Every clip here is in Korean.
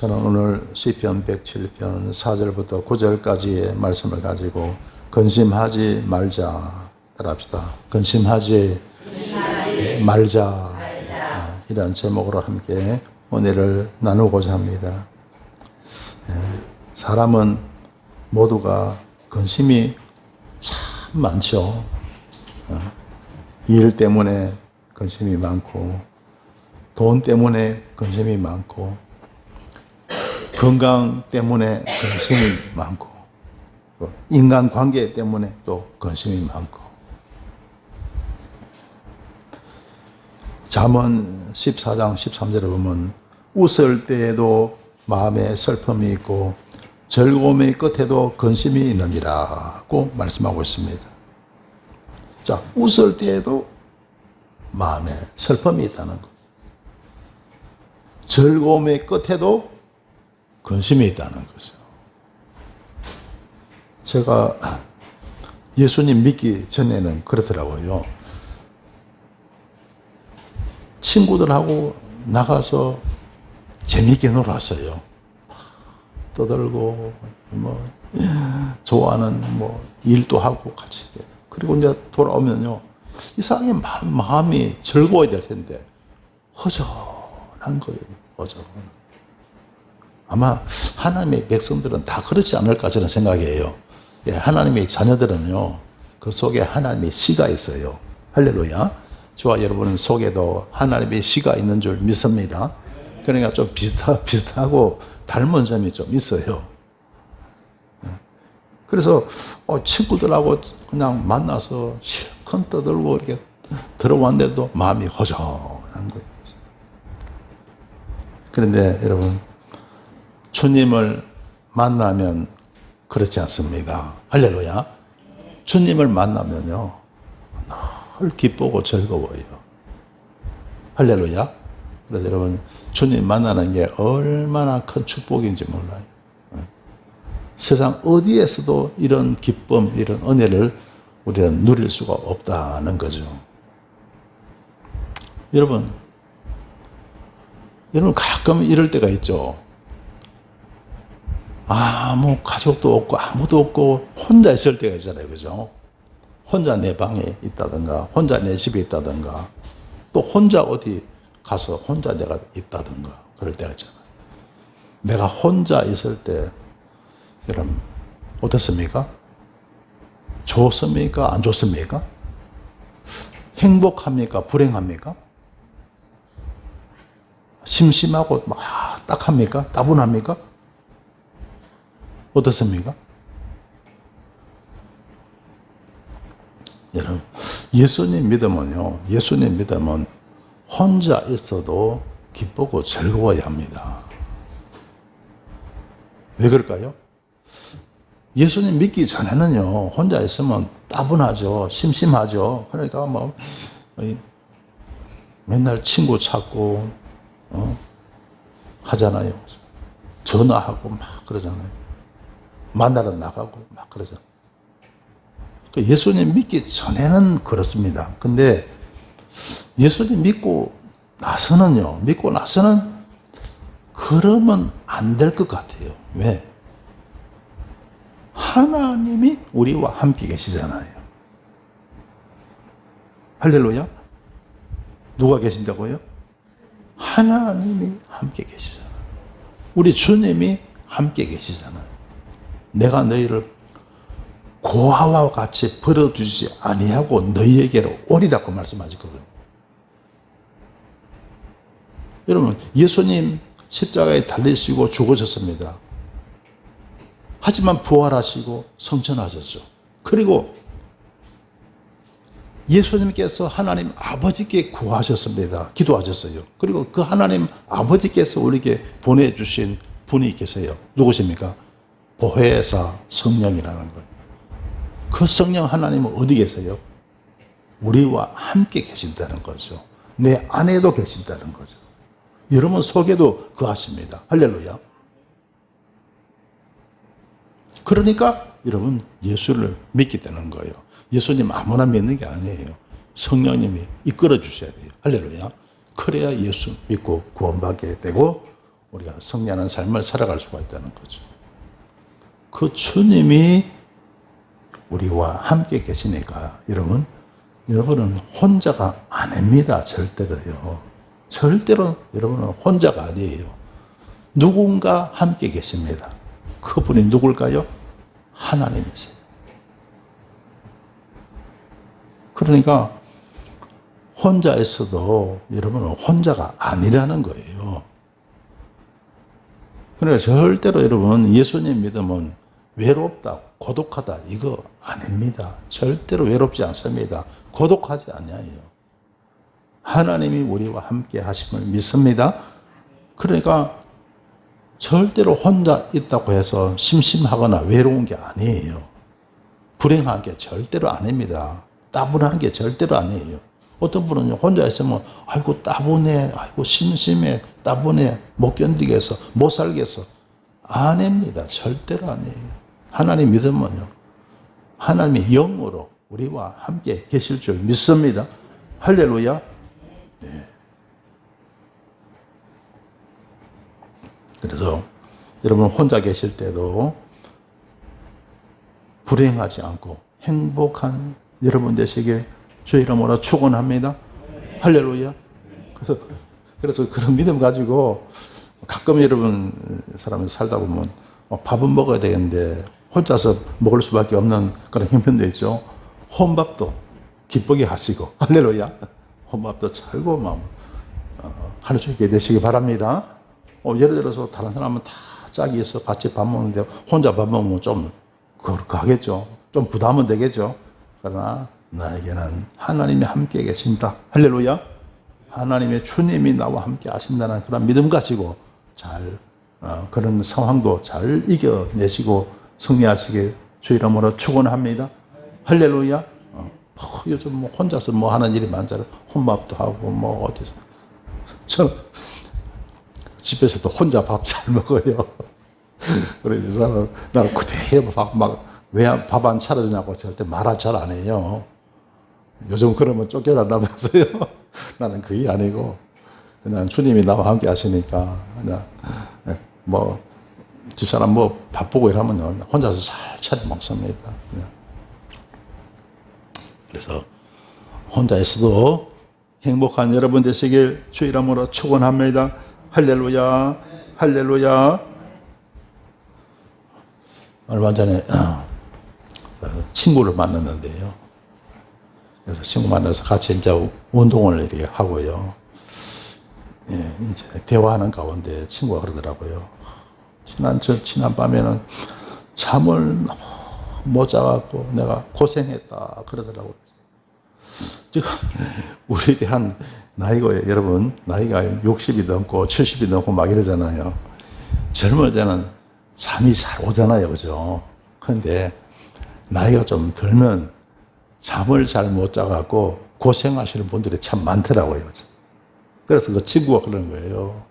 저는 오늘 시편 107편 4절부터 9절까지의 말씀을 가지고 근심하지 말자 따라합시다. 근심하지 말자. 이런 제목으로 함께 은혜를 나누고자 합니다. 사람은 모두가 근심이 참 많죠. 일 때문에 근심이 많고, 돈 때문에 근심이 많고, 건강 때문에 근심이 많고, 인간관계 때문에 또 근심이 많고. 잠언 14장 13절에 보면 웃을 때에도 마음에 슬픔이 있고 즐거움의 끝에도 근심이 있느니라고 말씀하고 있습니다. 자, 웃을 때에도 마음에 슬픔이 있다는 것. 즐거움의 끝에도 근심이 있다는 거죠. 제가 예수님 믿기 전에는 그렇더라고요. 친구들하고 나가서 재미있게 놀았어요. 떠들고, 좋아하는 일도 하고 같이. 그리고 이제 돌아오면요. 이상하게 마음이 즐거워야 될 텐데, 허전한 거예요. 허전. 아마 하나님의 백성들은 다 그렇지 않을까 저는 생각해요. 하나님의 자녀들은요, 그 속에 하나님의 씨가 있어요. 할렐루야. 저와 여러분 속에도 하나님의 씨가 있는 줄 믿습니다. 그러니까 좀 비슷하고 닮은 점이 좀 있어요. 그래서 친구들하고 그냥 만나서 실컷 떠들고 이렇게 들어왔는데도 마음이 허전한 거예요. 그런데 여러분, 주님을 만나면 그렇지 않습니다. 할렐루야. 주님을 만나면요, 늘 기쁘고 즐거워요. 할렐루야. 그래서 여러분, 주님 만나는 게 얼마나 큰 축복인지 몰라요. 세상 어디에서도 이런 기쁨, 이런 은혜를 우리는 누릴 수가 없다는 거죠. 여러분 가끔 이럴 때가 있죠. 아무 가족도 없고 아무도 없고 혼자 있을 때가 있잖아요. 그죠? 혼자 내 방에 있다든가, 혼자 내 집에 있다든가, 또 혼자 어디 가서 혼자 내가 있다든가, 그럴 때가 있잖아요. 내가 혼자 있을 때, 여러분, 어떻습니까? 좋습니까? 안 좋습니까? 행복합니까? 불행합니까? 심심하고 막 딱합니까? 따분합니까? 어떻습니까? 여러분, 예수님 믿으면 혼자 있어도 기쁘고 즐거워야 합니다. 왜 그럴까요? 예수님 믿기 전에는요, 혼자 있으면 따분하죠, 심심하죠. 그러니까 맨날 친구 찾고, 하잖아요. 전화하고 막 그러잖아요. 만나러 나가고 막 그러잖아요. 예수님 믿기 전에는 그렇습니다. 근데 예수님 믿고 나서는 그러면 안 될 것 같아요. 왜? 하나님이 우리와 함께 계시잖아요. 할렐루야? 누가 계신다고요? 하나님이 함께 계시잖아요. 우리 주님이 함께 계시잖아요. 내가 너희를 고아와 같이 버려두지 아니하고 너희에게로 오리라고 말씀하셨거든요. 여러분, 예수님 십자가에 달리시고 죽으셨습니다. 하지만 부활하시고 성천하셨죠. 그리고 예수님께서 하나님 아버지께 구하셨습니다. 기도하셨어요. 그리고 그 하나님 아버지께서 우리에게 보내주신 분이 계세요. 누구십니까? 보혜사 성령이라는 거예요. 그 성령 하나님은 어디 계세요? 우리와 함께 계신다는 거죠. 내 안에도 계신다는 거죠. 여러분 속에도 거하십니다. 할렐루야. 그러니까 여러분 예수를 믿게 되는 거예요. 예수님 아무나 믿는 게 아니에요. 성령님이 이끌어 주셔야 돼요. 할렐루야. 그래야 예수 믿고 구원받게 되고 우리가 승리하는 삶을 살아갈 수가 있다는 거죠. 그 주님이 우리와 함께 계시니까 여러분은 혼자가 아닙니다. 절대로요. 절대로 여러분은 혼자가 아니에요. 누군가 함께 계십니다. 그분이 누굴까요? 하나님이세요. 그러니까 혼자 있어도 여러분은 혼자가 아니라는 거예요. 그러니까 절대로 여러분 예수님 믿으면 외롭다, 고독하다 이거 아닙니다. 절대로 외롭지 않습니다. 고독하지 않아요. 하나님이 우리와 함께 하심을 믿습니다. 그러니까 절대로 혼자 있다고 해서 심심하거나 외로운 게 아니에요. 불행한 게 절대로 아닙니다. 따분한 게 절대로 아니에요. 어떤 분은 혼자 있으면 아이고 따분해, 아이고 심심해, 따분해, 못 견디겠어, 못 살겠어. 아닙니다. 절대로 아니에요. 하나님 믿으면요. 하나님이 영으로 우리와 함께 계실 줄 믿습니다. 할렐루야. 네. 그래서 여러분 혼자 계실 때도 불행하지 않고 행복한 여러분 되시길 주 이름으로 축원합니다. 할렐루야. 그래서 그런 믿음 가지고 가끔 여러분 사람은 살다 보면 밥은 먹어야 되겠는데 혼자서 먹을 수밖에 없는 그런 형편도 있죠. 혼밥도 기쁘게 하시고 할렐루야. 혼밥도 잘고 막 할 수 있게 되시기 바랍니다. 예를 들어서 다른 사람은 다 짝이 있어 같이 밥 먹는데 혼자 밥 먹으면 좀 거룩하겠죠. 좀 부담은 되겠죠. 그러나 나에게는 하나님이 함께 계신다. 할렐루야. 하나님의 주님이 나와 함께 하신다는 그런 믿음 가지고 잘 그런 상황도 잘 이겨내시고 승리하시길 주 이름으로 축원합니다. 할렐루야. 요즘 뭐 혼자서 뭐 하는 일이 많잖아요. 혼밥도 하고 뭐 어디서 저는 집에서도 혼자 밥 잘 먹어요. 그래서 나는 그대로 왜 밥 안 차려주냐고 절대 말을 잘 안 해요. 요즘 그러면 쫓겨난다면서요. 나는 그게 아니고 그냥 주님이 나와 함께 하시니까 그냥 뭐 집사람 뭐 바쁘고 이러면 혼자서 잘 차려 먹습니다. 그냥. 그래서 혼자 있어도 행복한 여러분 되시길 주 이름으로 축원합니다. 할렐루야. 할렐루야. 얼마 전에 친구를 만났는데요. 그래서 친구 만나서 같이 이제 운동을 이렇게 하고요. 예, 이제 대화하는 가운데 친구가 그러더라고요. 지난 밤에는 잠을 너무 못 자갖고 내가 고생했다 그러더라고요. 지금 우리에 대한 나이가 여러분 나이가 60이 넘고 70이 넘고 막 이러잖아요. 젊을 때는 잠이 잘 오잖아요, 그죠? 그런데 나이가 좀 들면 잠을 잘 못 자갖고 고생하시는 분들이 참 많더라고요. 그래서 그 친구가 그런 거예요.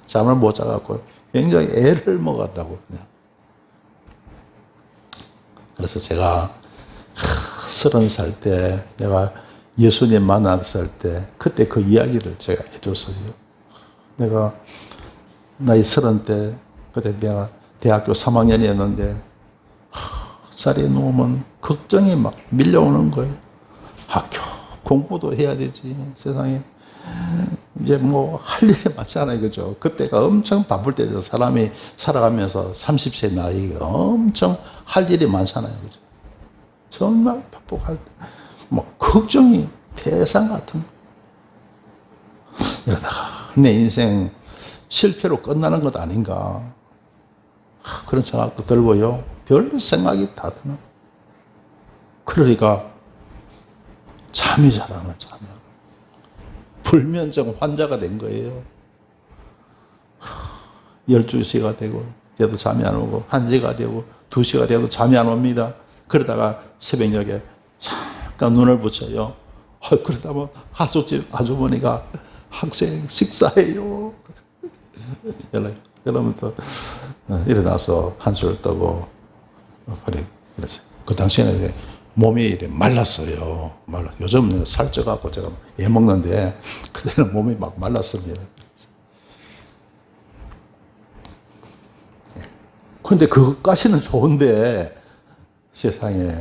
잠을 못 자갖고 굉장히 애를 먹었다고. 그냥. 그래서 제가 30살 때 내가 예수님 만났을 때 그때 그 이야기를 제가 해줬어요. 내가 나이 30 때 그때 내가 대학교 3학년이었는데 자리에 누우면 걱정이 막 밀려오는 거예요. 학교 공부도 해야 되지 세상에 이제 뭐 할 일이 많잖아요, 그죠? 그때가 엄청 바쁠 때죠. 사람이 살아가면서 30세 나이가 엄청 할 일이 많잖아요, 그죠? 정말 바쁘고 할 때 뭐 걱정이 대상 같은 거예요. 이러다가 내 인생 실패로 끝나는 것 아닌가 그런 생각도 들고요. 별 생각이 다 드는. 그러니까 잠이 잘 안 와요. 불면증 환자가 된 거예요. 12시가 되고 돼도 잠이 안 오고 1시가 되고 2시가 돼도 잠이 안 옵니다. 그러다가 새벽녘에 잠깐 눈을 붙여요. 그러다 보면 하숙집 아주머니가 학생 식사해요. 그러면서 일어나서 한술 떠고 그래서 그 당시에는 몸이 이래 말랐어요. 요즘은 살쪄갖고 제가 애 먹는데 그때는 몸이 막 말랐습니다. 근데 그것까지는 좋은데 세상에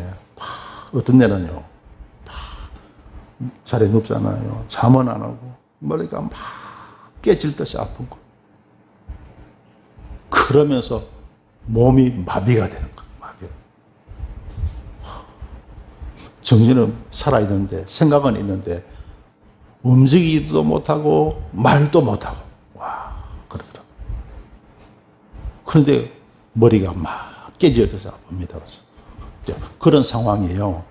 어떤 데는요 자리에 눕잖아요. 잠은 안 하고 머리가 막 깨질 듯이 아픈 거. 그러면서 몸이 마비가 되는 거예요. 마비. 정신은 살아있는데 생각은 있는데 움직이지도 못하고 말도 못하고 와 그러더라고요. 그런데 머리가 막 깨질 듯이 아픕니다. 그런 상황이에요.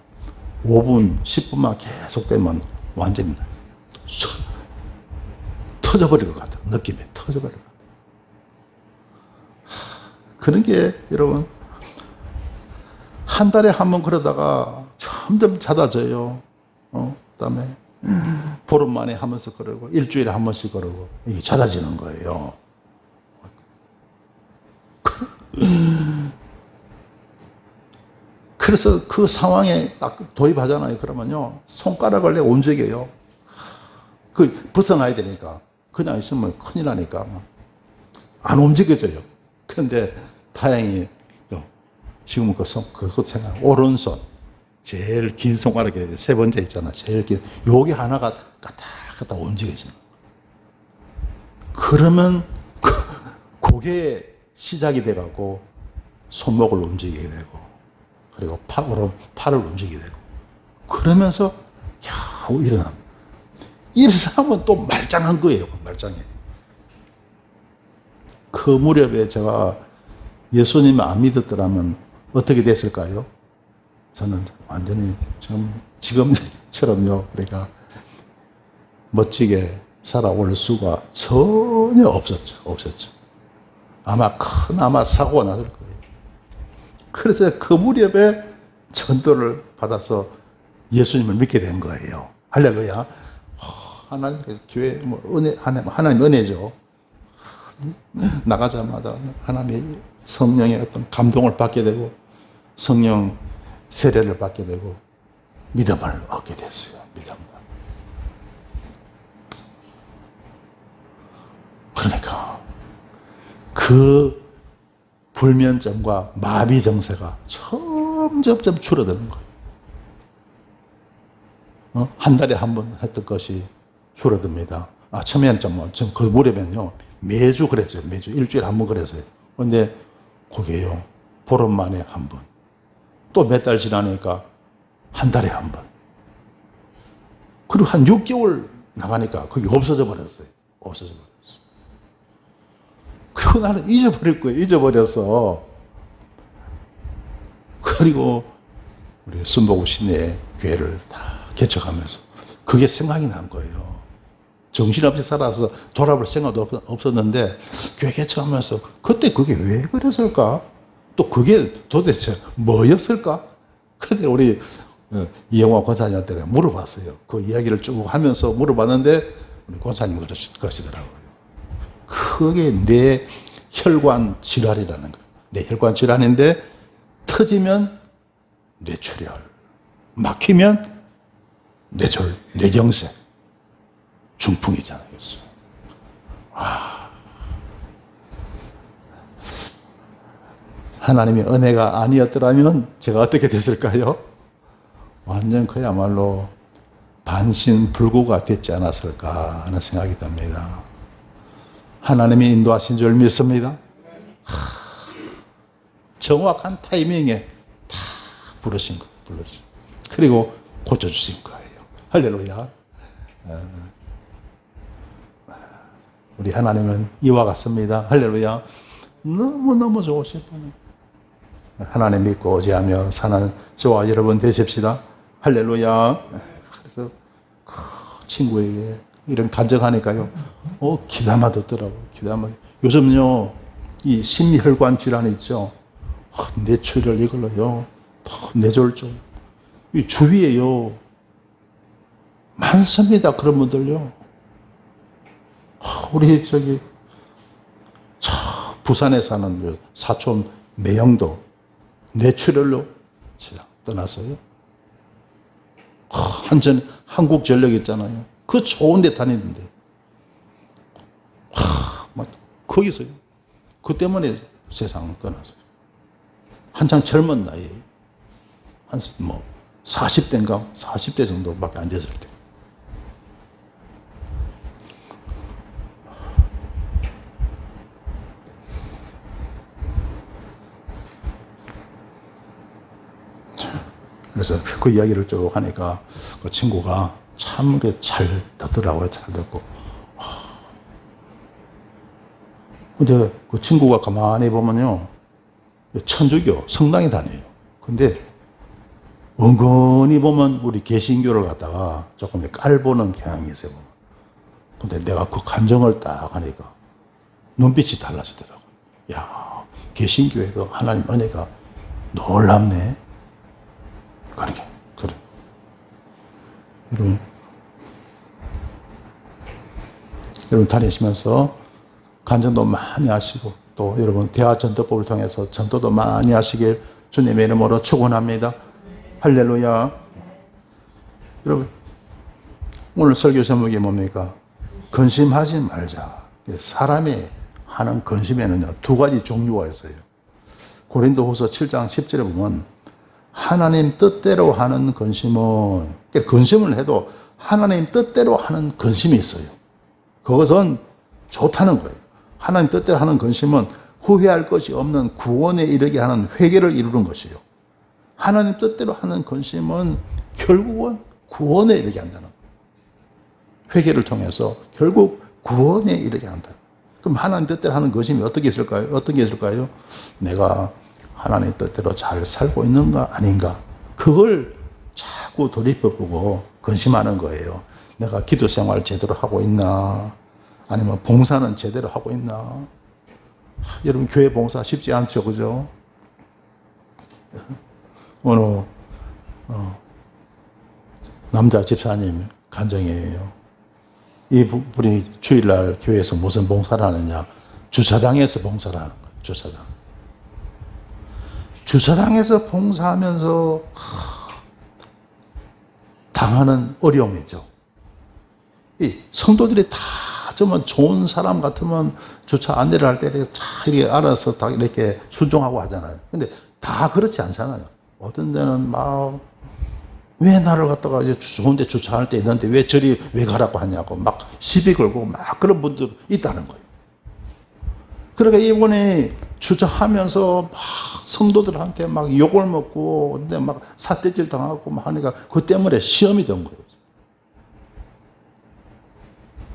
5분, 10분만 계속되면 완전히 터져버릴 것 같아요. 느낌이 터져버릴 것 같아요. 그런 게 여러분 한 달에 한 번 그러다가 점점 잦아져요. 그다음에 보름 만에 한 번씩 그러고 일주일에 한 번씩 그러고 이게 잦아지는 거예요. 그래서 그 상황에 딱 도입하잖아요. 그러면요 손가락을 내가 움직여요. 그 벗어나야 되니까 그냥 있으면 큰일 나니까 안 움직여져요. 그런데 다행히 지금은 그거 생각 오른손 제일 긴 손가락에 세 번째 있잖아. 제일 긴 요게 하나가 까딱 움직여지는. 그러면 그게 시작이 돼갖고 손목을 움직이게 되고 그리고 팔을 움직이게 되고 그러면서 겨우 일어납니다. 일어나면 또 말짱한 거예요. 말짱해. 그 무렵에 제가 예수님을 안 믿었더라면 어떻게 됐을까요? 저는 완전히 지금처럼요. 그러니까 멋지게 살아올 수가 전혀 없었죠. 아마 사고가 났을 거예요. 그래서 그 무렵에 전도를 받아서 예수님을 믿게 된 거예요. 할렐루야. 하나님 교회 하나님 은혜죠. 나가자마자 하나님의 성령의 어떤 감동을 받게 되고 성령 세례를 받게 되고 믿음을 얻게 됐어요. 믿음을. 그러니까 그 불면증과 마비 증세가 점점 줄어드는 거예요. 한 달에 한 번 했던 것이 줄어듭니다. 처음에는 그 무렵에는요 매주 그랬어요. 매주 일주일에 한 번 그랬어요. 그런데 그게요 보름 만에 한 번. 또 몇 달 지나니까 한 달에 한 번. 그리고 한 6개월 나가니까 그게 없어져 버렸어요. 그리고 나는 잊어버릴 거예요. 잊어버려서. 그리고 우리 순복음 시내 교회를 다 개척하면서 그게 생각이 난 거예요. 정신없이 살아서 돌아볼 생각도 없었는데 교회 개척하면서 그때 그게 왜 그랬을까? 또 그게 도대체 뭐였을까? 그런데 우리 이영화 권사님한테 물어봤어요. 그 이야기를 쭉 하면서 물어봤는데 우리 권사님이 그러시더라고요. 그게 내 혈관 질환이라는 거예요. 내 혈관 질환인데 터지면 뇌출혈, 막히면 뇌졸, 뇌경색, 중풍이잖아요. 하나님의 은혜가 아니었더라면 제가 어떻게 됐을까요? 완전 그야말로 반신불구가 됐지 않았을까 하는 생각이 듭니다. 하나님이 인도하신 줄 믿습니다. 정확한 타이밍에 다 부르신 거예요. 그리고 고쳐주신 거예요. 할렐루야. 우리 하나님은 이와 같습니다. 할렐루야. 너무너무 좋으실 분이에요. 하나님 믿고 의지하며 사는 저와 여러분 되십시다. 할렐루야. 그래서 친구에게 이런 간증하니까요. 기다마 듣더라고요. 요즘요, 이 심혈관 질환 있죠. 뇌출혈 이걸로요. 뇌졸중. 이 주위에요. 많습니다. 그런 분들요. 우리 부산에 사는 사촌 매형도 뇌출혈로 떠났어요. 한국전력 있잖아요. 그 좋은 데 다니는데. 거기서요. 그 때문에 세상 떠났어요. 한창 젊은 나이에 한 뭐 40대인가 40대 정도밖에 안 됐을 때. 그래서 그 이야기를 쭉 하니까 그 친구가 참 잘 듣더라고요. 잘 듣고. 근데 그 친구가 가만히 보면요. 천주교 성당에 다녀요. 근데 은근히 보면 우리 개신교를 갖다가 조금 깔보는 경향이 있어요. 근데 내가 그 감정을 딱 하니까 눈빛이 달라지더라고요. 야, 개신교에도 하나님 은혜가 놀랍네. 그러니까, 그래. 여러분 다니시면서 간증도 많이 하시고 또 여러분 대화 전도법을 통해서 전도도 많이 하시길 주님의 이름으로 축원합니다. 할렐루야. 여러분 오늘 설교 제목이 뭡니까? 근심하지 말자. 사람이 하는 근심에는요 두 가지 종류가 있어요. 고린도후서 7장 10절에 보면 하나님 뜻대로 하는 근심은, 근심을 해도 하나님 뜻대로 하는 근심이 있어요. 그것은 좋다는 거예요. 하나님 뜻대로 하는 근심은 후회할 것이 없는 구원에 이르게 하는 회개를 이루는 것이요. 하나님 뜻대로 하는 근심은 결국은 구원에 이르게 한다는 거예요. 회개를 통해서 결국 구원에 이르게 한다. 그럼 하나님 뜻대로 하는 근심이 어떻게 있을까요? 어떤 게 있을까요? 내가 하나님 뜻대로 잘 살고 있는가 아닌가, 그걸 자꾸 돌이켜보고 근심하는 거예요. 내가 기도 생활 제대로 하고 있나, 아니면 봉사는 제대로 하고 있나. 여러분 교회 봉사 쉽지 않죠, 그죠? 어느 남자 집사님 간증이에요. 이분이 주일날 교회에서 무슨 봉사를 하느냐, 주차장에서 봉사를 하는 거예요. 주차장에서 봉사하면서 당하는 어려움이죠. 이 성도들이 다 정말 좋은 사람 같으면 주차 안내를 할 때 이렇게 알아서 다 이렇게 순종하고 하잖아요. 근데 다 그렇지 않잖아요. 어떤 데는 막 왜 나를 갖다가 좋은 데 주차할 때 있는데 왜 저리 왜 가라고 하냐고 막 시비 걸고 막 그런 분들 있다는 거예요. 그러니까 이번에 주차하면서 막 성도들한테 막 욕을 먹고 근데 막 삿대질 당하고 막 하니까 그 때문에 시험이 된 거예요.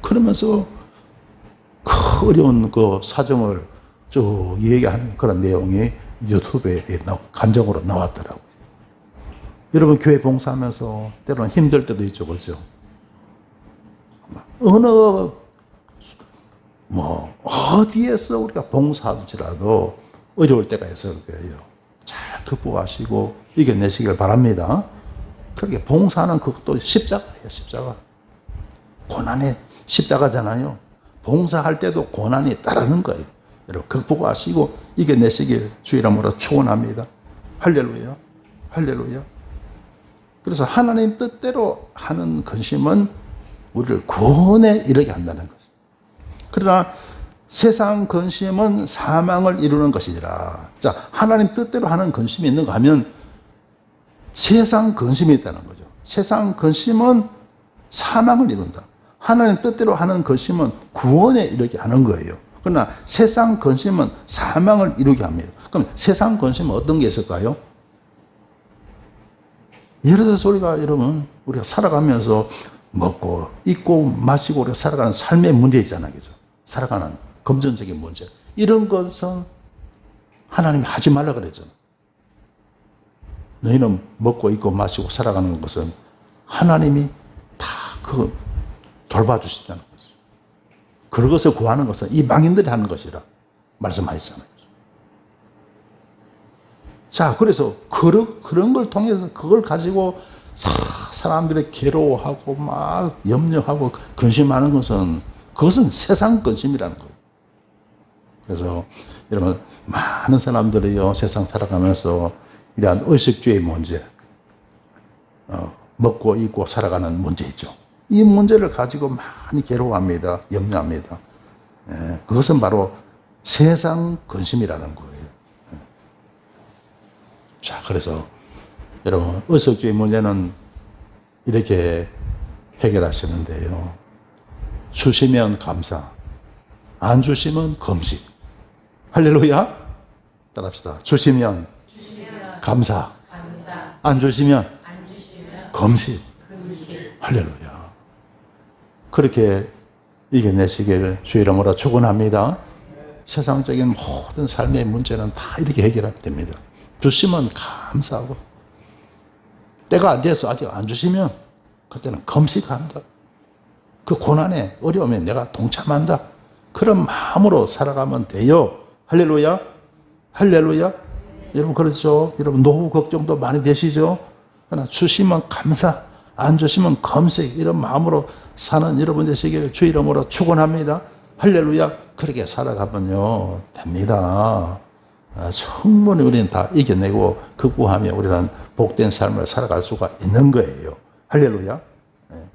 그러면서 그 어려운 그 사정을 쭉 얘기하는 그런 내용이 유튜브에 간증으로 나왔더라고요. 여러분 교회 봉사하면서 때로는 힘들 때도 있죠, 그렇죠? 어느 어디에서 우리가 봉사할지라도 어려울 때가 있을 거예요. 잘 극복하시고 이겨내시길 바랍니다. 그렇게 봉사는 그것도 십자가예요, 십자가. 고난의 십자가잖아요. 봉사할 때도 고난이 따르는 거예요. 여러분 극복하시고 이겨내시길 주 이름으로 축원합니다. 할렐루야, 할렐루야. 그래서 하나님 뜻대로 하는 근심은 우리를 구원에 이르게 한다는 거죠. 그러나 세상 근심은 사망을 이루는 것이라. 자, 하나님 뜻대로 하는 근심이 있는가 하면 세상 근심이 있다는 거죠. 세상 근심은 사망을 이룬다. 하나님 뜻대로 하는 근심은 구원에 이르게 하는 거예요. 그러나 세상 근심은 사망을 이루게 합니다. 그럼 세상 근심은 어떤 게 있을까요? 예를 들어서 여러분 우리가 살아가면서 먹고 입고 마시고 우리가 살아가는 삶의 문제 있잖아요, 그죠? 살아가는 금전적인 문제, 이런 것은 하나님이 하지 말라 그랬잖아요. 너희는 먹고 입고 마시고 살아가는 것은 하나님이 다 그 돌봐주신다는 거죠. 그것을 구하는 것은 이방인들이 하는 것이라 말씀하셨잖아요. 자, 그래서 그런 걸 통해서 그걸 가지고 사람들이 괴로워하고 막 염려하고 근심하는 것은 그것은 세상 근심이라는 거예요. 그래서 여러분 많은 사람들이요 세상 살아가면서 이러한 의식주의 문제, 먹고 입고 살아가는 문제 있죠. 이 문제를 가지고 많이 괴로워합니다. 염려합니다. 그것은 바로 세상 근심이라는 거예요. 자, 그래서 여러분, 의석주의 문제는 이렇게 해결하시는데요. 주시면 감사, 안 주시면 금식. 할렐루야. 따라합시다. 주시면 감사, 안 주시면 금식. 할렐루야. 그렇게 이겨내시길 주 이름으로 축원합니다. 세상적인 모든 삶의 문제는 다 이렇게 해결하면 됩니다. 주시면 감사하고, 때가 안 돼서 아직 안 주시면 그때는 금식한다. 그 고난에 어려움에 내가 동참한다. 그런 마음으로 살아가면 돼요. 할렐루야. 할렐루야. 여러분 그렇죠. 여러분 노후 걱정도 많이 되시죠. 그러나 주시면 감사, 안 주시면 금식, 이런 마음으로 사는 여러분 되시길 주 이름으로 축원합니다. 할렐루야. 그렇게 살아가면요 됩니다. 충분히 우리는 다 이겨내고 극복하며 우리는 복된 삶을 살아갈 수가 있는 거예요. 할렐루야. 네.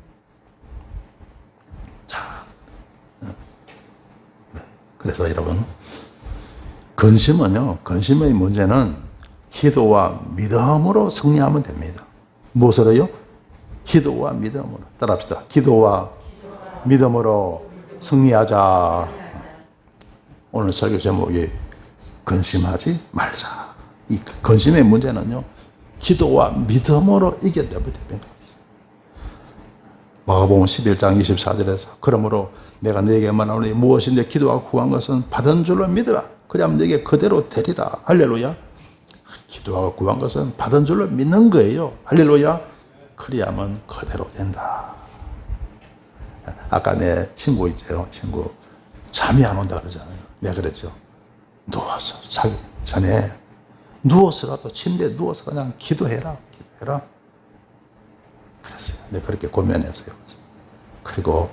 자, 그래서 여러분, 근심의 문제는 기도와 믿음으로 승리하면 됩니다. 무엇으로요? 기도와 믿음으로. 따라합시다. 기도와 믿음으로 승리하자. 오늘 설교 제목이 근심하지 말자. 이 근심의 문제는요, 기도와 믿음으로 이겨내면 됩니다. 마가복음 11장 24절에서 그러므로 내가 너에게 말하노니 무엇인데 기도하고 구한 것은 받은 줄로 믿으라. 그리하면 너에게 그대로 되리라. 할렐루야. 기도하고 구한 것은 받은 줄로 믿는 거예요. 할렐루야. 그리하면 그대로 된다. 아까 내 친구 있죠. 친구 잠이 안 온다 그러잖아요. 내가 그랬죠. 누워서 자기 전에 누워서라도 침대에 누워서 그냥 기도해라. 그랬어요. 내가 그렇게 고민했어요. 그리고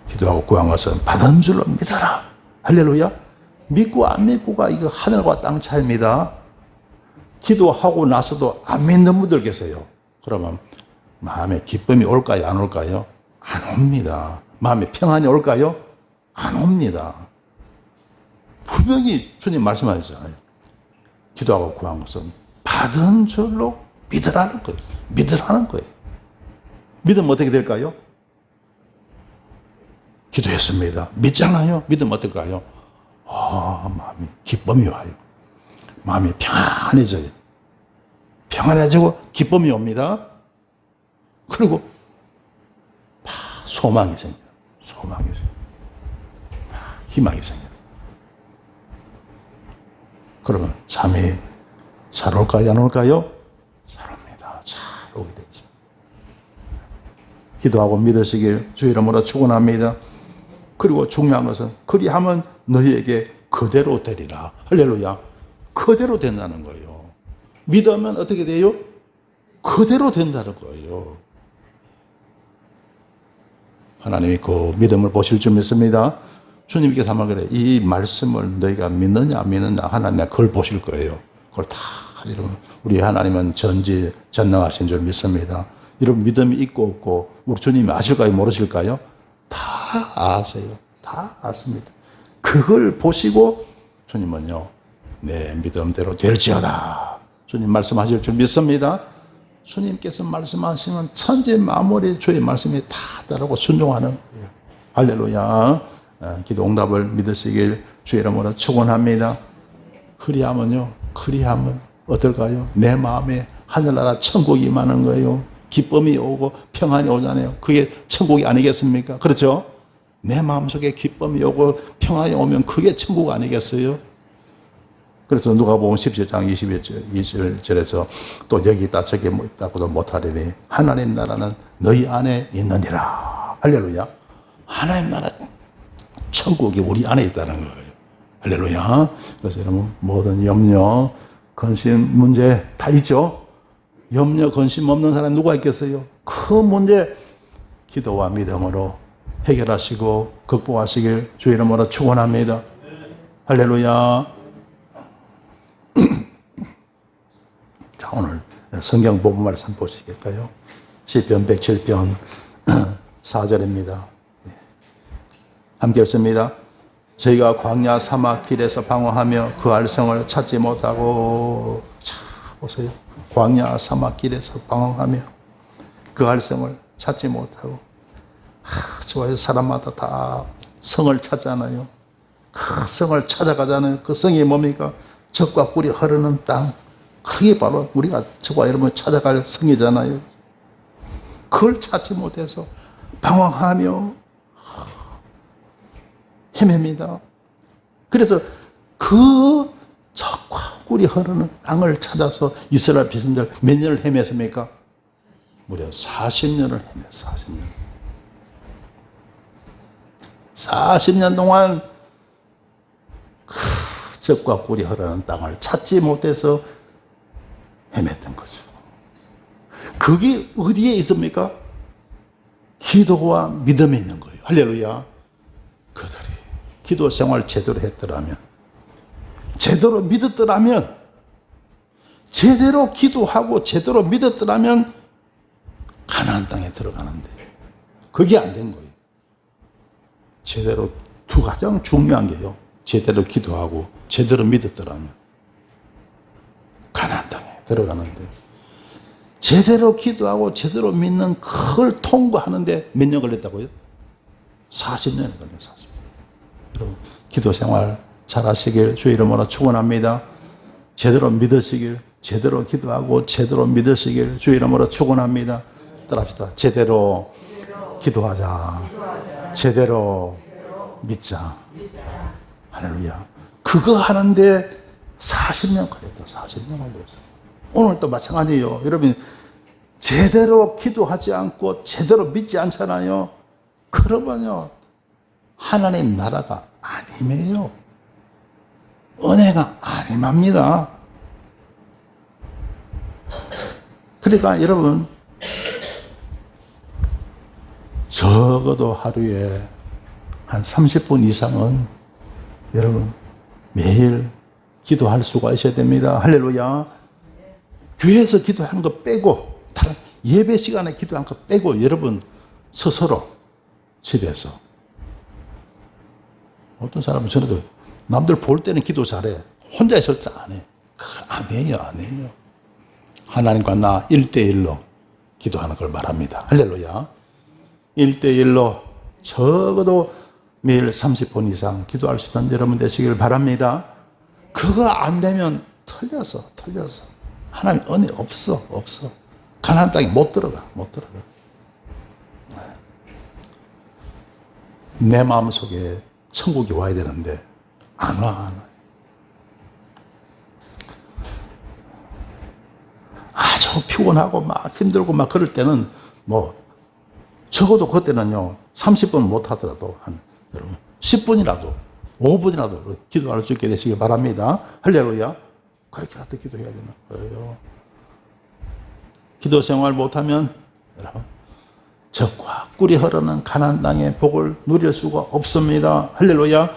기도하고 구한 것은 받은 줄로 믿어라. 할렐루야. 믿고 안 믿고가 이거 하늘과 땅 차이입니다. 기도하고 나서도 안 믿는 분들 계세요. 그러면 마음에 기쁨이 올까요? 안 올까요? 안 옵니다. 마음에 평안이 올까요? 안 옵니다. 분명히 주님 말씀하셨잖아요. 기도하고 구한 것은 받은 줄로 믿으라는 거예요. 믿으라는 거예요. 믿으면 어떻게 될까요? 기도했습니다. 믿잖아요. 믿으면 어떨까요? 마음이 기쁨이 와요. 마음이 평안해져요. 평안해지고 기쁨이 옵니다. 그리고 소망이 생겨요. 소망이 생겨요. 희망이 생겨요. 그러면 잠이 잘 올까요? 안 올까요? 잘 옵니다. 잘 오게 되죠. 기도하고 믿으시길 주 이름으로 축원합니다. 그리고 중요한 것은 그리하면 너희에게 그대로 되리라. 할렐루야. 그대로 된다는 거예요. 믿으면 어떻게 돼요? 그대로 된다는 거예요. 하나님이 그 믿음을 보실 줄 믿습니다. 주님께서 아마 그래. 이 말씀을 너희가 믿느냐 안 믿느냐 하나님 그걸 보실 거예요. 그걸 다 우리 하나님은 전지전능하신 줄 믿습니다. 여러분 믿음이 있고 없고 우리 주님이 아실까요? 모르실까요? 다 아세요. 다 아십니다. 그걸 보시고 주님은요. 내 믿음대로 될지어다. 주님 말씀하실 줄 믿습니다. 주님께서 말씀하시면 천지 만물이 주의 말씀이 다 따르고 순종하는 거예요. 할렐루야. 기도 응답을 믿으시길 주의 이름으로 축원합니다. 그리하면 어떨까요? 내 마음에 하늘나라 천국이 임하는 거예요. 기쁨이 오고 평안이 오잖아요. 그게 천국이 아니겠습니까? 그렇죠? 내 마음속에 기쁨이 오고 평안이 오면 그게 천국 아니겠어요? 그래서 누가복음 17장 21절에서 또 여기 있다 저기 있다고도 못하리니 하나님 나라는 너희 안에 있느니라. 할렐루야. 하나님 나라 천국이 우리 안에 있다는 거예요. 할렐루야. 그래서 여러분 모든 염려, 근심 문제 다 있죠. 염려, 근심 없는 사람 누가 있겠어요? 그 문제 기도와 믿음으로 해결하시고 극복하시길 주 이름으로 축원합니다. 할렐루야. 자, 오늘 성경 본문 말씀 보시겠까요? 시편 107편 4절입니다. 함께 읽습니다. 저희가 광야 사막 길에서 방황하며 그 알성을 찾지 못하고. 자, 보세요. 광야 사막길에서 방황하며 그 알성을 찾지 못하고, 좋아요. 사람마다 다 성을 찾잖아요. 그 성을 찾아가잖아요. 그 성이 뭡니까? 젖과 꿀이 흐르는 땅. 그게 바로 우리가 저와 여러분 찾아갈 성이잖아요. 그걸 찾지 못해서 방황하며 헤맵니다. 그래서 그 젖과 꿀이 흐르는 땅을 찾아서 이스라엘 백성들 몇 년을 헤맸습니까? 무려 40년을 헤맸어요. 40년. 40년 동안 그 젖과 꿀이 흐르는 땅을 찾지 못해서 헤맸던 거죠. 그게 어디에 있습니까? 기도와 믿음에 있는 거예요. 할렐루야. 그들이 기도 생활 제대로 했더라면, 제대로 믿었더라면, 제대로 기도하고 제대로 믿었더라면 가나안 땅에 들어가는데 그게 안 된 거예요. 제대로 두 가장 중요한 게요. 제대로 기도하고 제대로 믿었더라면 가나안 땅에 들어가는데, 제대로 기도하고 제대로 믿는 그걸 통과하는데 몇 년 걸렸다고요? 40년이 걸려요. 40년. 여러분 기도 생활 잘하시길 주 이름으로 축원합니다. 제대로 믿으시길, 제대로 기도하고 제대로 믿으시길 주 이름으로 축원합니다. 따라합시다. 제대로 기도하자. 제대로 믿자. 할렐루야. 그거 하는데 40년 걸렸다. 40년 걸렸어. 오늘도 마찬가지예요. 여러분 제대로 기도하지 않고 제대로 믿지 않잖아요. 그러면요 하나님 나라가 아니에요. 은혜가 아님합니다. 그러니까 여러분 적어도 하루에 한 30분 이상은 여러분 매일 기도할 수가 있어야 됩니다. 할렐루야. 교회에서 기도하는 거 빼고, 다른 예배 시간에 기도하는 거 빼고, 여러분 스스로 집에서, 어떤 사람은 저래도 남들 볼 때는 기도 잘해, 혼자 있을 때 안 해. 안 해요. 안 해요. 하나님과 나 1대1로 기도하는 걸 말합니다. 할렐루야. 1대1로 적어도 매일 30분 이상 기도할 수 있는 여러분 되시길 바랍니다. 그거 안 되면 틀려서 하나님 은혜 없어. 가나안 땅에 못 들어가. 내 마음속에 천국이 와야 되는데 안 와. 아주 피곤하고 막 힘들고 막 그럴 때는 뭐 적어도 그때는요 30분 못 하더라도 한 여러분 10분이라도 5분이라도 기도할 수 있게 되시길 바랍니다. 할렐루야. 그렇게라도 기도해야 되는 거예요. 기도 생활 못하면 여러분 젖과 꿀이 흐르는 가나안 땅의 복을 누릴 수가 없습니다. 할렐루야.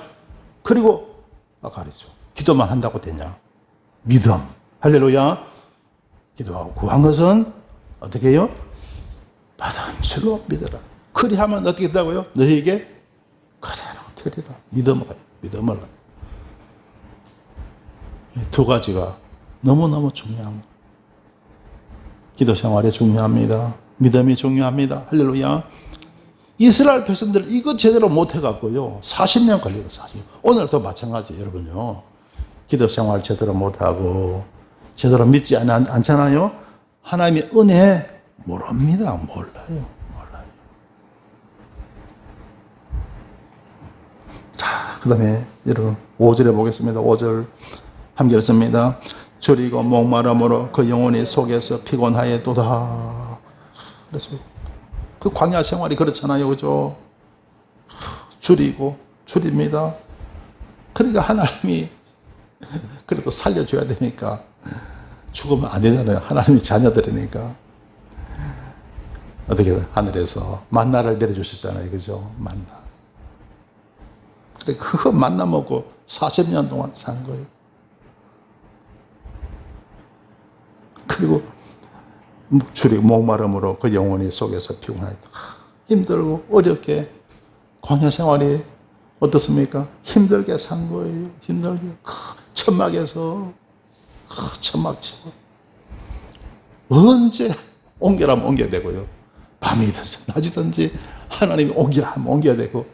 그리고 아까 그랬죠. 기도만 한다고 되냐? 믿음. 할렐루야. 기도하고 구한 것은 어떻게 해요? 받은 줄로 믿어라. 그리하면 어떻게 된다고요? 너희에게 그대로 되리라. 믿음을 가요. 이 두 가지가 너무너무 중요한 거예요. 기도 생활이 중요합니다. 믿음이 중요합니다. 할렐루야. 이스라엘 백성들 이거 제대로 못 해갖고요 40년 걸려요. 40년. 오늘도 마찬가지 여러분요. 기도 생활 제대로 못하고 제대로 믿지 않잖아요. 하나님의 은혜 모릅니다. 몰라요. 자, 그 다음에 여러분 5절에 보겠습니다. 5절 함께 읽습니다. 줄이고 목마름으로 그 영혼이 속에서 피곤하였도다. 그래서 그 광야 생활이 그렇잖아요. 그죠? 줄입니다. 그러니까 하나님이 그래도 살려줘야 되니까 죽으면 안 되잖아요. 하나님이 자녀들이니까. 어떻게 하늘에서 만나를 내려주셨잖아요. 그죠? 만나. 그래, 그거 만나 먹고 40년 동안 산 거예요. 그리고 줄이 목마름으로 그 영혼이 속에서 피곤하다. 힘들고 어렵게 광야 생활이 어떻습니까? 힘들게 산 거예요. 힘들게. 천막에서 천막 치고 언제 옮겨라면 옮겨야 되고요. 밤이든지 낮이든지 하나님이 옮기라 하면 옮겨야 되고,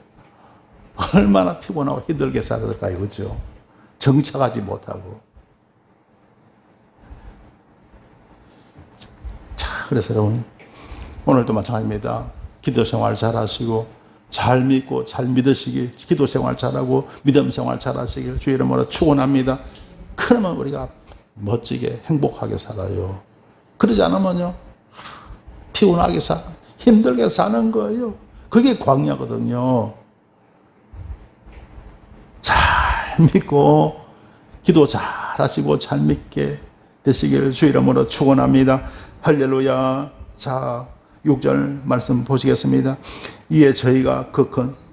얼마나 피곤하고 힘들게 살았을까요? 그죠? 정착하지 못하고. 자, 그래서 여러분, 오늘도 마찬가지입니다. 기도 생활 잘 하시고, 잘 믿고, 잘 믿으시길, 기도 생활 잘하고, 믿음 생활 잘 하시길 주의 이름으로 축원합니다. 그러면 우리가 멋지게 행복하게 살아요. 그러지 않으면요, 피곤하게 힘들게 사는 거예요. 그게 광야거든요. 잘 믿고 기도 잘 하시고 잘 믿게 되시기를 주 이름으로 축원합니다. 할렐루야. 자, 6절 말씀 보시겠습니다. 이에 저희가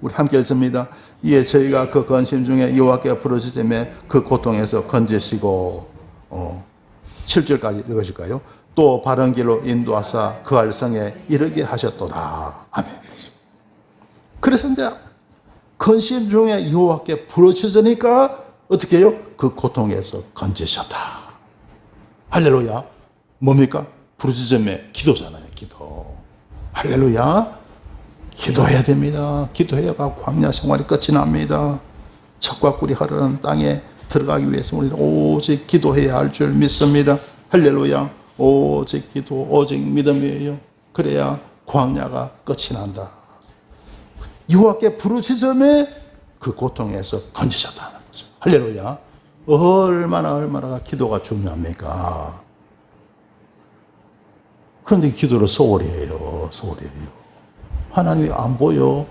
우리 함께 읽습니다. 이에 저희가 그 근심 중에 여호와께 부르짖음에 그 고통에서 건지시고, 7절까지 읽으실까요? 또 바른 길로 인도하사 그 알성에 이르게 하셨도다. 아멘. 그래서 이제 근심 중에 여호와께 부르짖으니까 어떻게 해요? 그 고통에서 건지셨다. 할렐루야. 뭡니까? 부르짖음에 기도잖아요. 기도. 할렐루야. 기도해야 됩니다. 기도해야가 광야 생활이 끝이 납니다. 젖과 꿀이 흐르는 땅에 들어가기 위해서 우리는 오직 기도해야 할 줄 믿습니다. 할렐루야. 오직 기도, 오직 믿음이에요. 그래야 광야가 끝이 난다. 여호와께 부르짖음에 그 고통에서 건지셨다는 거죠. 할렐루야. 얼마나 기도가 중요합니까? 그런데 기도를 소홀히 해요. 하나님이 안 보여.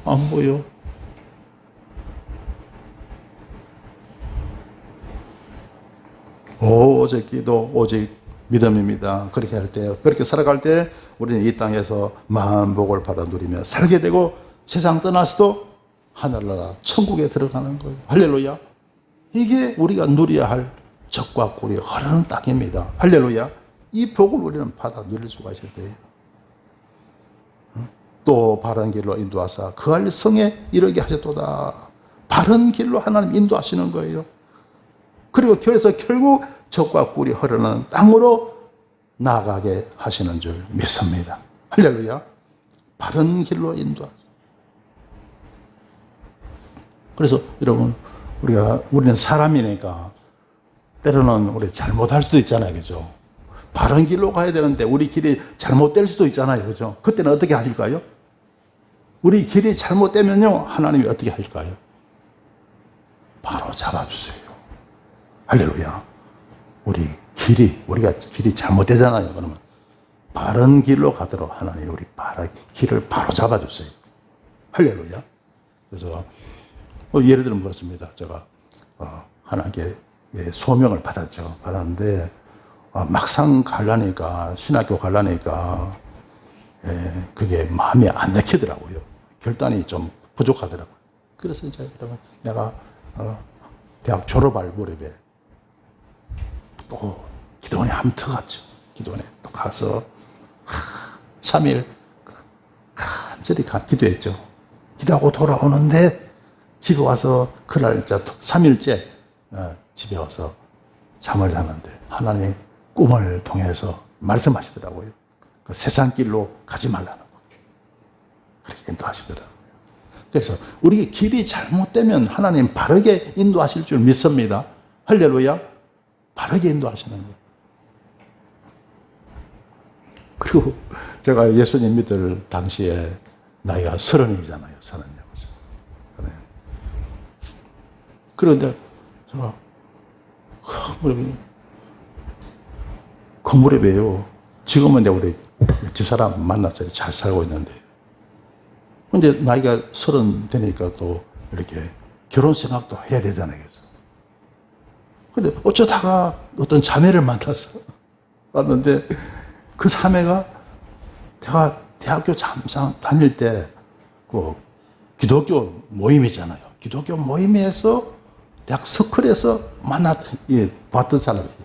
오직 기도, 오직 믿음입니다. 그렇게 할 때, 그렇게 살아갈 때 우리는 이 땅에서 만복을 받아 누리며 살게 되고, 세상 떠나서도 하늘나라 천국에 들어가는 거예요. 할렐루야. 이게 우리가 누려야 할 젖과 꿀이 흐르는 땅입니다. 할렐루야. 이 복을 우리는 받아 누릴 수가 있을 때예요. 또 바른 길로 인도하사 그 알성에 이르게 하셨도다. 바른 길로 하나님 인도하시는 거예요. 그리고 그래서 결국 젖과 꿀이 흐르는 땅으로 나아가게 하시는 줄 믿습니다. 할렐루야. 바른 길로 인도하사. 그래서 여러분, 우리는 사람이니까 때로는 우리 잘못할 수도 있잖아요. 그죠? 바른 길로 가야 되는데 우리 길이 잘못될 수도 있잖아요. 그죠? 그때는 어떻게 하실까요? 우리 길이 잘못되면요, 하나님이 어떻게 하실까요? 바로 잡아주세요. 할렐루야. 우리가 길이 잘못되잖아요. 그러면 바른 길로 가도록 하나님이 우리 길을 바로 잡아주세요. 할렐루야. 그래서 예를 들면 그렇습니다. 제가 하나님께 소명을 받았는데 막상 신학교 가려니까 그게 마음에 안 내키더라고요. 결단이 좀 부족하더라고요. 그래서 이제 여러분, 내가 대학 졸업할 무렵에 또 기도원에 한번 들어갔죠. 기도원에 또 가서 3일 간절히 기도했죠. 기도하고 돌아오는데 집에 와서 그날 3일째 집에 와서 잠을 자는데 하나님이 꿈을 통해서 말씀하시더라고요. 그 세상 길로 가지 말라는 거. 그렇게 인도하시더라고요. 그래서 우리 길이 잘못되면 하나님 바르게 인도하실 줄 믿습니다. 할렐루야. 바르게 인도하시는 거예요. 그리고 제가 예수님 믿을 당시에 나이가 30이잖아요. 30이요. 그런데 제가 건물에요. 지금은 우리 집사람 만났어요. 잘 살고 있는데. 근데 나이가 30 되니까 또 이렇게 결혼 생각도 해야 되잖아요. 근데 어쩌다가 어떤 자매를 만났어. 왔는데 그 자매가 제가 대학교 잠깐 다닐 때 그 기독교 모임이잖아요. 기독교 모임에서 대학 서클에서 봤던 사람이에요.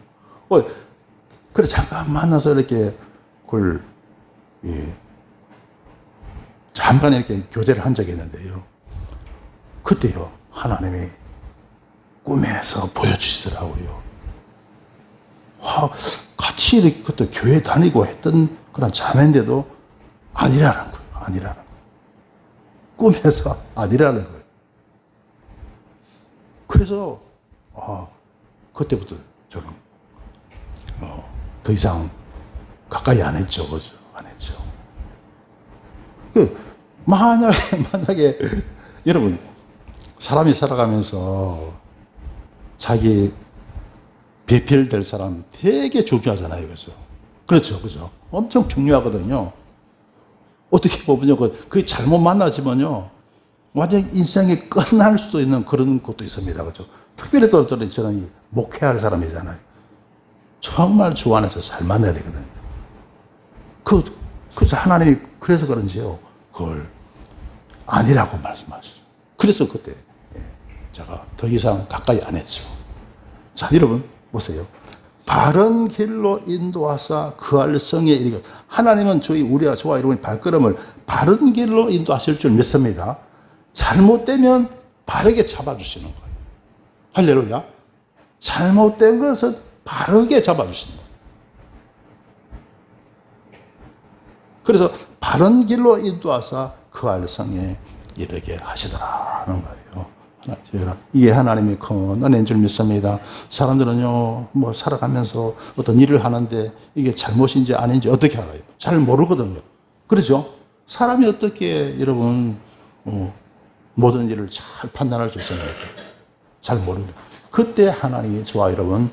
그래 잠깐 만나서 이렇게 잠깐 이렇게 교제를 한 적이 있는데요. 그때요, 하나님이 꿈에서 보여주시더라고요. 같이 같이 그때 교회 다니고 했던 그런 자매인데도 아니라는 거예요. 아니라는 거예요. 꿈에서 아니라는 거예요. 그래서 그때부터 저는 더 이상 가까이 안 했죠. 그죠? 안 했죠. 만약에 여러분 사람이 살아가면서 자기 배필될 사람 되게 중요하잖아요. 그죠? 그렇죠. 그죠? 엄청 중요하거든요. 어떻게 보면요. 그게 잘못 만나지만요. 완전히 인생이 끝날 수도 있는 그런 것도 있습니다. 그죠? 특별히 또 저는 목회할 사람이잖아요. 정말 주 안에서 잘 만나야 되거든요. 그래서 하나님이 그래서 그런지요. 그걸 아니라고 말씀하시죠. 그래서 그때 제가 더 이상 가까이 안 했죠. 자, 여러분 보세요. 바른 길로 인도하사 그할 성에 이르게. 하나님은 저와 여러분의 발걸음을 바른 길로 인도하실 줄 믿습니다. 잘못되면 바르게 잡아주시는 거예요. 할렐루야. 잘못된 것은 바르게 잡아주신다. 그래서 바른 길로 인도하사 그할 성에 이르게 하시더라는 거예요. 이게 하나님의 큰 은혜인 줄 믿습니다. 사람들은요, 살아가면서 어떤 일을 하는데 이게 잘못인지 아닌지 어떻게 알아요? 잘 모르거든요. 그렇죠? 사람이 어떻게 여러분, 모든 일을 잘 판단할 수 있습니까? 잘 모르죠. 그때 하나님이 저와 여러분,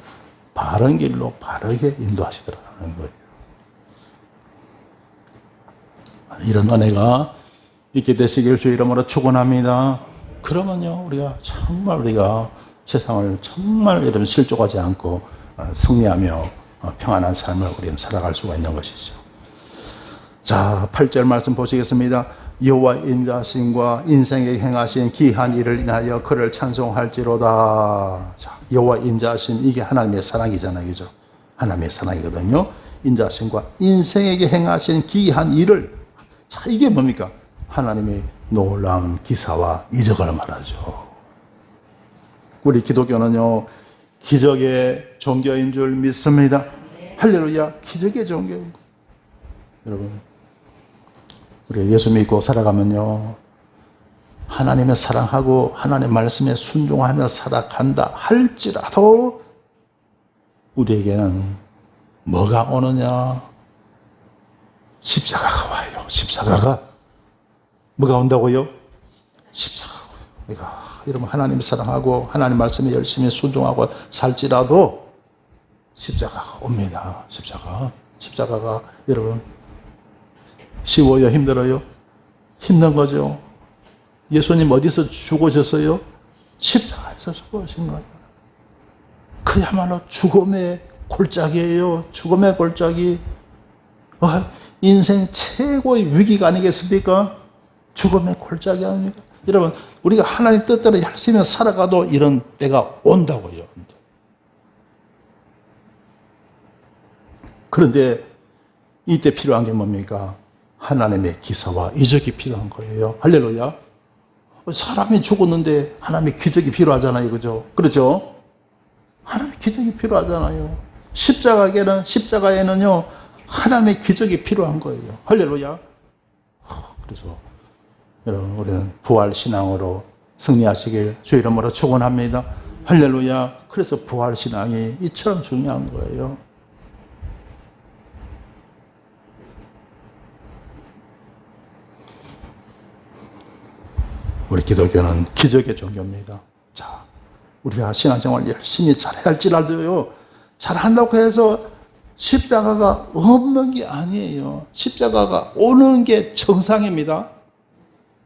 바른 길로 바르게 인도하시더라는 거예요. 이런 은혜가 있게 되시길 주 이름으로 축원합니다. 그러면요, 우리가 세상을 정말 여러분 실족하지 않고 승리하며 평안한 삶을 우리는 살아갈 수가 있는 것이죠. 자, 8절 말씀 보시겠습니다. 여호와 인자하심과 인생에 행하신 기한 일을 인하여 그를 찬송할지로다. 자, 여호와 인자하심, 이게 하나님의 사랑이잖아요. 그죠? 하나님의 사랑이거든요. 인자하심과 인생에게 행하신 기한 일을. 자, 이게 뭡니까? 하나님의 놀라운 기사와 이적을 말하죠. 우리 기독교는요, 기적의 종교인 줄 믿습니다. 할렐루야, 기적의 종교. 여러분, 우리 예수 믿고 살아가면요, 하나님의 사랑하고 하나님의 말씀에 순종하며 살아간다 할지라도 우리에게는 뭐가 오느냐? 십자가가 와요. 십자가가. 뭐가 온다고요? 십자가가. 그러니까 여러분, 하나님 사랑하고 하나님 말씀에 열심히 순종하고 살지라도 십자가가 옵니다. 십자가가 여러분 쉬워요? 힘들어요? 힘든 거죠. 예수님 어디서 죽으셨어요? 십자가에서 죽으신 거예요. 그야말로 죽음의 골짜기예요. 죽음의 골짜기. 인생 최고의 위기가 아니겠습니까? 죽음의 골짜기 아닙니까? 여러분, 우리가 하나님 뜻대로 열심히 살아가도 이런 때가 온다고요. 그런데 이때 필요한 게 뭡니까? 하나님의 기사와 이적이 필요한 거예요. 할렐루야. 사람이 죽었는데 하나님의 기적이 필요하잖아요. 그죠? 그렇죠? 하나님의 기적이 필요하잖아요. 십자가에는요, 하나님의 기적이 필요한 거예요. 할렐루야. 그래서 여러분, 우리는 부활신앙으로 승리하시길 주 이름으로 축원합니다. 할렐루야. 그래서 부활신앙이 이처럼 중요한 거예요. 우리 기독교는 기적의 종교입니다. 자, 우리가 신앙생활 열심히 잘 할지라도요, 잘한다고 해서 십자가가 없는 게 아니에요. 십자가가 오는 게 정상입니다.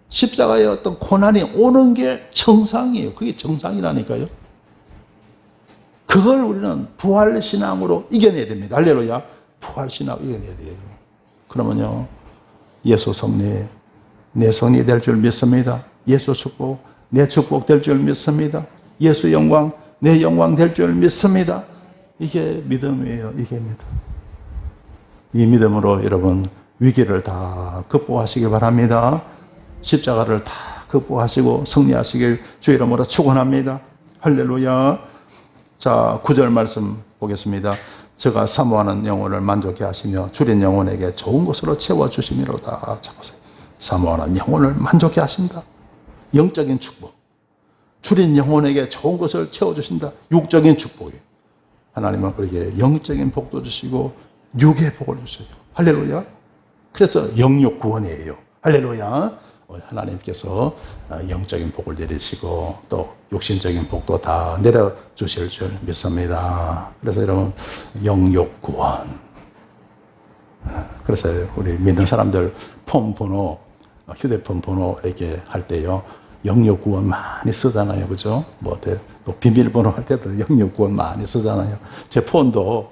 십자가에 어떤 고난이 오는 게 정상이에요. 그게 정상이라니까요. 그걸 우리는 부활신앙으로 이겨내야 됩니다. 할렐루야. 부활신앙 이겨내야 돼요. 그러면요, 예수 승리, 내 승리 될 줄 믿습니다. 예수 축복, 내 축복 될 줄 믿습니다. 예수 영광, 내 영광 될 줄 믿습니다. 이게 믿음이에요. 이게 믿음. 이 믿음으로 여러분 위기를 다 극복하시길 바랍니다. 십자가를 다 극복하시고 승리하시길 주 이름으로 축원합니다. 할렐루야. 자, 9절 말씀 보겠습니다. 저가 사모하는 영혼을 만족해 하시며 주린 영혼에게 좋은 것으로 채워주심이로다. 잡으세요. 사모하는 영혼을 만족해 하신다. 영적인 축복. 주린 영혼에게 좋은 것을 채워주신다. 육적인 축복이에요. 하나님은 그에게 영적인 복도 주시고 육의 복을 주세요. 할렐루야. 그래서 영육 구원이에요. 할렐루야. 하나님께서 영적인 복을 내리시고 또 육신적인 복도 다 내려주실 줄 믿습니다. 그래서 여러분 영육 구원. 그래서 우리 믿는 사람들 폰 번호, 휴대폰 번호 이렇게 할 때요. 영육 구원 많이 쓰잖아요. 그죠? 또 비밀번호 할 때도 영육 구원 많이 쓰잖아요. 제 폰도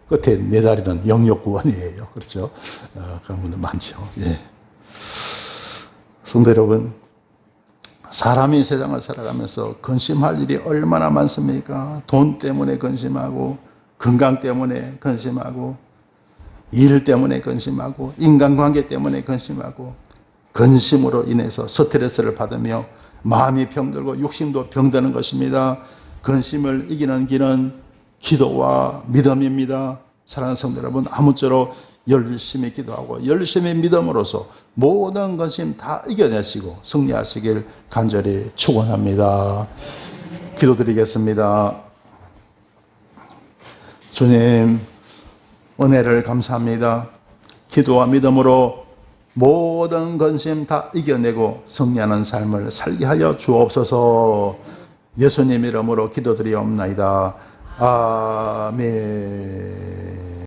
끝에 네 자리는 영육 구원이에요. 그렇죠? 그런 분들 많죠. 예. 성도 여러분, 사람이 세상을 살아가면서 근심할 일이 얼마나 많습니까? 돈 때문에 근심하고, 건강 때문에 근심하고, 일 때문에 근심하고, 인간관계 때문에 근심하고, 근심으로 인해서 스트레스를 받으며 마음이 병들고 육신도 병드는 것입니다. 근심을 이기는 길은 기도와 믿음입니다. 사랑하는 성도 여러분, 아무쪼록 열심히 기도하고 열심히 믿음으로써 모든 근심 다 이겨내시고 승리하시길 간절히 축원합니다. 기도드리겠습니다. 주님, 은혜를 감사합니다. 기도와 믿음으로 모든 근심 다 이겨내고 승리하는 삶을 살게 하여 주옵소서. 예수님 이름으로 기도드리옵나이다. 아멘.